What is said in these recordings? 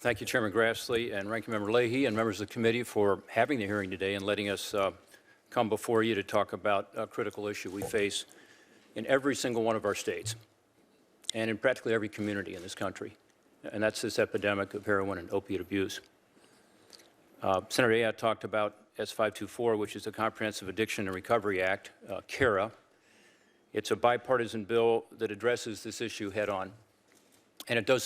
Thank you, Chairman Grassley and Ranking Member Leahy and members of the committee for having the hearing today and letting us come before you to talk about a critical issue we face in every single one of our states and in practically every community in this country, and that's this epidemic of heroin and opiate abuse. Senator Ayotte talked about S-524, which is the Comprehensive Addiction and Recovery Act, CARA. It's a bipartisan bill that addresses this issue head-on, and it does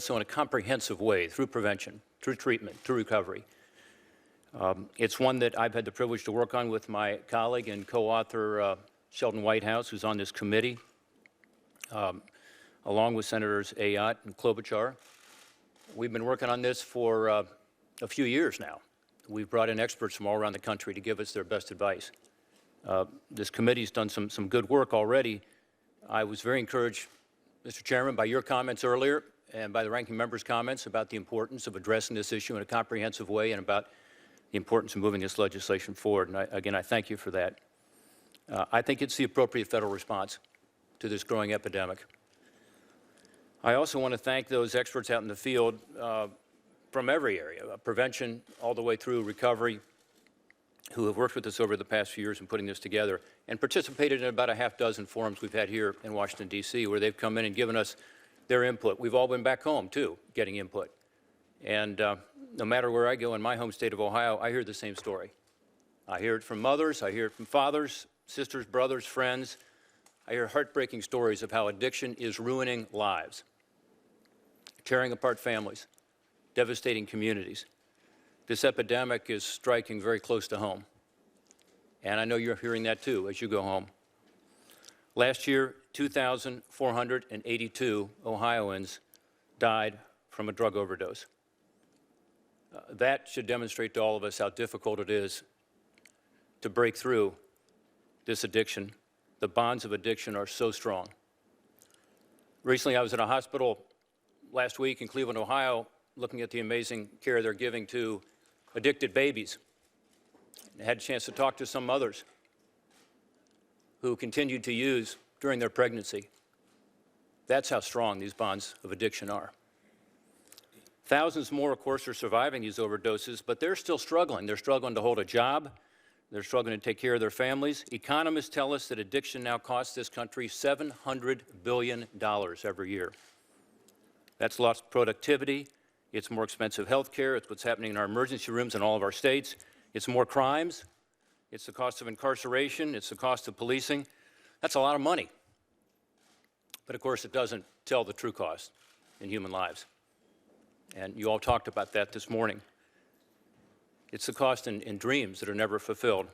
so in a comprehensive way, through prevention, through treatment, through recovery. It's one that I've had the privilege to work on with my colleague and co-author Sheldon Whitehouse, who's on this committee, along with Senators Ayotte and Klobuchar. We've been working on this for a few years now. We've brought in experts from all around the country to give us their best advice. This committee's done some good work already. I was very encouraged, Mr. Chairman, by your comments earlier and by the ranking member's comments about the importance of addressing this issue in a comprehensive way and about the importance of moving this legislation forward. And again, I thank you for that. I think it's the appropriate federal response to this growing epidemic. I also want to thank those experts out in the field from every area, prevention all the way through recovery, who have worked with us over the past few years in putting this together and participated in about a half dozen forums we've had here in Washington, D.C., where they've come in and given us their input. We've all been back home, too, getting input. And no matter where I go in my home state of Ohio, I hear the same story. I hear it from mothers, I hear it from fathers, sisters, brothers, friends. I hear heartbreaking stories of how addiction is ruining lives, tearing apart families, devastating communities. This epidemic is striking very close to home. And I know you're hearing that too as you go home. Last year, 2,482 Ohioans died from a drug overdose. That should demonstrate to all of us how difficult it is to break through this addiction. The bonds of addiction are so strong. Recently, I was in a hospital last week in Cleveland, Ohio, looking at the amazing care they're giving to addicted babies. I had a chance to talk to some mothers who continued to use during their pregnancy. That's how strong these bonds of addiction are. Thousands more, of course, are surviving these overdoses, but they're still struggling. They're struggling to hold a job. They're struggling to take care of their families. Economists tell us that addiction now costs this country $700 billion every year. That's lost productivity. It's more expensive health care. It's what's happening in our emergency rooms in all of our states. It's more crimes. It's the cost of incarceration. It's the cost of policing. That's a lot of money. But of course, it doesn't tell the true cost in human lives. And you all talked about that this morning. It's the cost in dreams that are never fulfilled.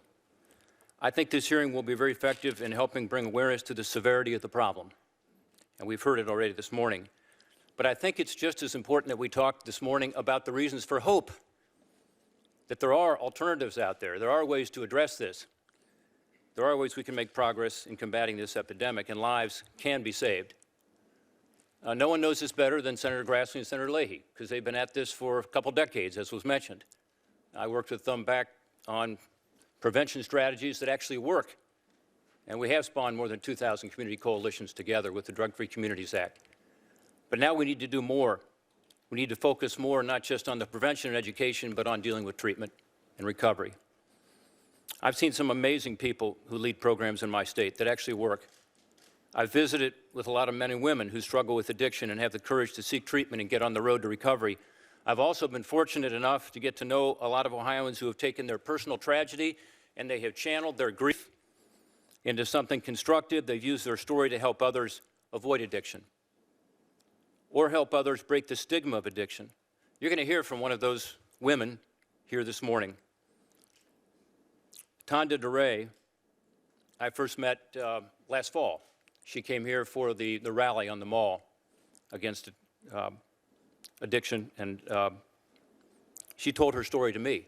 I think this hearing will be very effective in helping bring awareness to the severity of the problem. And we've heard it already this morning. But I think it's just as important that we talk this morning about the reasons for hope, that there are alternatives out there. There are ways to address this. There are ways we can make progress in combating this epidemic, and lives can be saved. No one knows this better than Senator Grassley and Senator Leahy, because they've been at this for a couple decades, as was mentioned. I worked with them back on prevention strategies that actually work, and we have spawned more than 2,000 community coalitions together with the Drug-Free Communities Act. But now we need to do more. We need to focus more not just on the prevention and education, but on dealing with treatment and recovery. I've seen some amazing people who lead programs in my state that actually work. I've visited with a lot of men and women who struggle with addiction and have the courage to seek treatment and get on the road to recovery. I've also been fortunate enough to get to know a lot of Ohioans who have taken their personal tragedy and they have channeled their grief into something constructive. They've used their story to help others avoid addiction or help others break the stigma of addiction. You're going to hear from one of those women here this morning. Tonda DeRay, I first met last fall. She came here for the rally on the mall against addiction, and she told her story to me.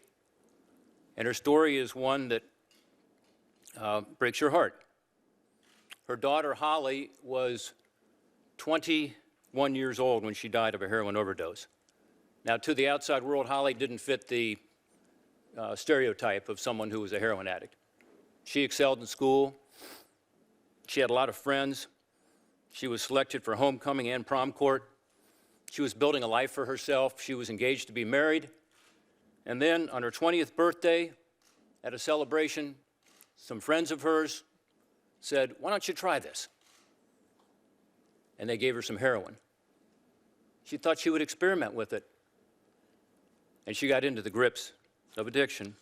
And her story is one that breaks your heart. Her daughter, Holly, was 21 years old when she died of a heroin overdose. Now, to the outside world, Holly didn't fit the stereotype of someone who was a heroin addict. She excelled in school. She had a lot of friends. She was selected for homecoming and prom court. She was building a life for herself. She was engaged to be married. And then on her 20th birthday, at a celebration, some friends of hers said, "Why don't you try this?" And they gave her some heroin. She thought she would experiment with it. And she got into the grips of addiction.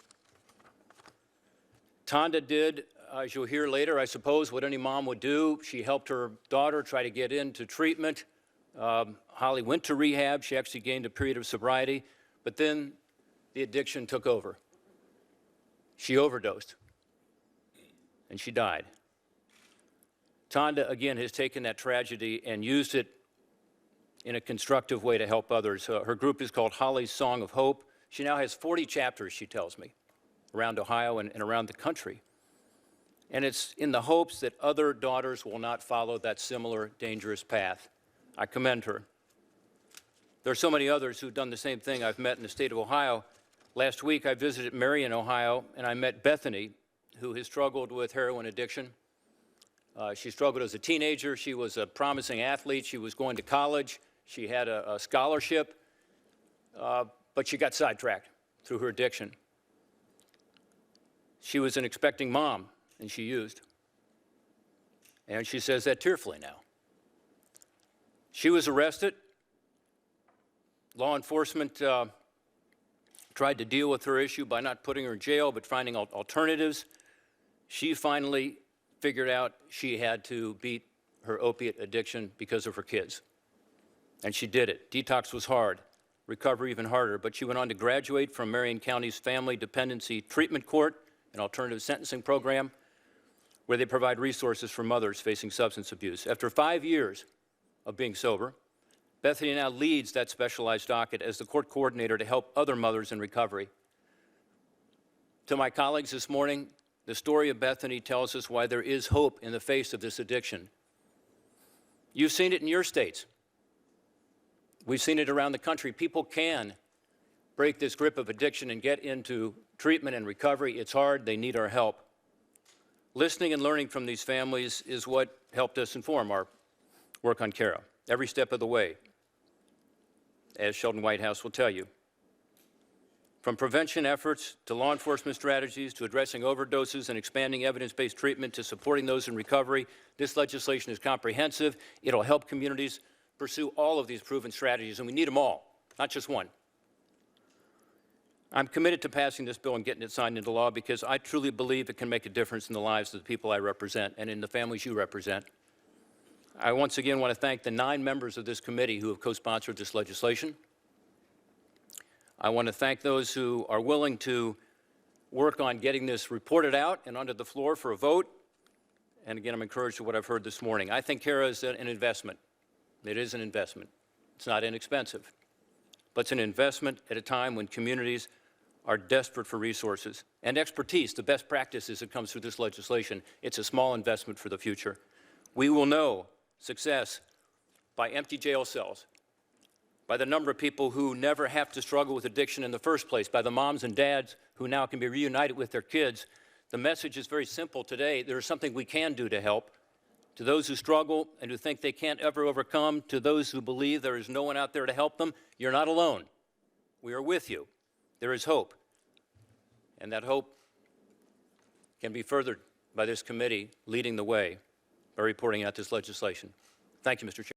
Tonda did, as you'll hear later, I suppose, what any mom would do. She helped her daughter try to get into treatment. Holly went to rehab. She actually gained a period of sobriety. But then the addiction took over. She overdosed. And she died. Tonda, again, has taken that tragedy and used it in a constructive way to help others. Her group is called Holly's Song of Hope. She now has 40 chapters, she tells me, around Ohio and around the country. And it's in the hopes that other daughters will not follow that similar dangerous path. I commend her. There are so many others who've done the same thing I've met in the state of Ohio. Last week, I visited Marion, Ohio, and I met Bethany, who has struggled with heroin addiction. She struggled as a teenager. She was a promising athlete. She was going to college. She had a scholarship, but she got sidetracked through her addiction. She was an expecting mom, and she used. And she says that tearfully now. She was arrested. Law enforcement tried to deal with her issue by not putting her in jail, but finding alternatives. She finally figured out she had to beat her opiate addiction because of her kids. And she did it. Detox was hard, recovery even harder, but she went on to graduate from Marion County's Family Dependency Treatment Court, an alternative sentencing program, where they provide resources for mothers facing substance abuse. After 5 years of being sober, Bethany now leads that specialized docket as the court coordinator to help other mothers in recovery. To my colleagues this morning, the story of Bethany tells us why there is hope in the face of this addiction. You've seen it in your states. We've seen it around the country. People can break this grip of addiction and get into treatment and recovery. It's hard. They need our help. Listening and learning from these families is what helped us inform our work on CARA every step of the way, as Sheldon Whitehouse will tell you. From prevention efforts to law enforcement strategies to addressing overdoses and expanding evidence-based treatment to supporting those in recovery, this legislation is comprehensive. It'll help communities pursue all of these proven strategies, and we need them all, not just one. I'm committed to passing this bill and getting it signed into law because I truly believe it can make a difference in the lives of the people I represent and in the families you represent. I once again want to thank the 9 members of this committee who have co-sponsored this legislation. I want to thank those who are willing to work on getting this reported out and onto the floor for a vote. And again, I'm encouraged by what I've heard this morning. I think CARA is an investment. It is an investment. It's not inexpensive, but it's an investment at a time when communities are desperate for resources and expertise, the best practices that comes through this legislation. It's a small investment for the future. We will know success by empty jail cells, by the number of people who never have to struggle with addiction in the first place, by the moms and dads who now can be reunited with their kids. The message is very simple today. There is something we can do to help. To those who struggle and who think they can't ever overcome, to those who believe there is no one out there to help them, you're not alone. We are with you. There is hope. And that hope can be furthered by this committee leading the way by reporting out this legislation. Thank you, Mr. Chairman.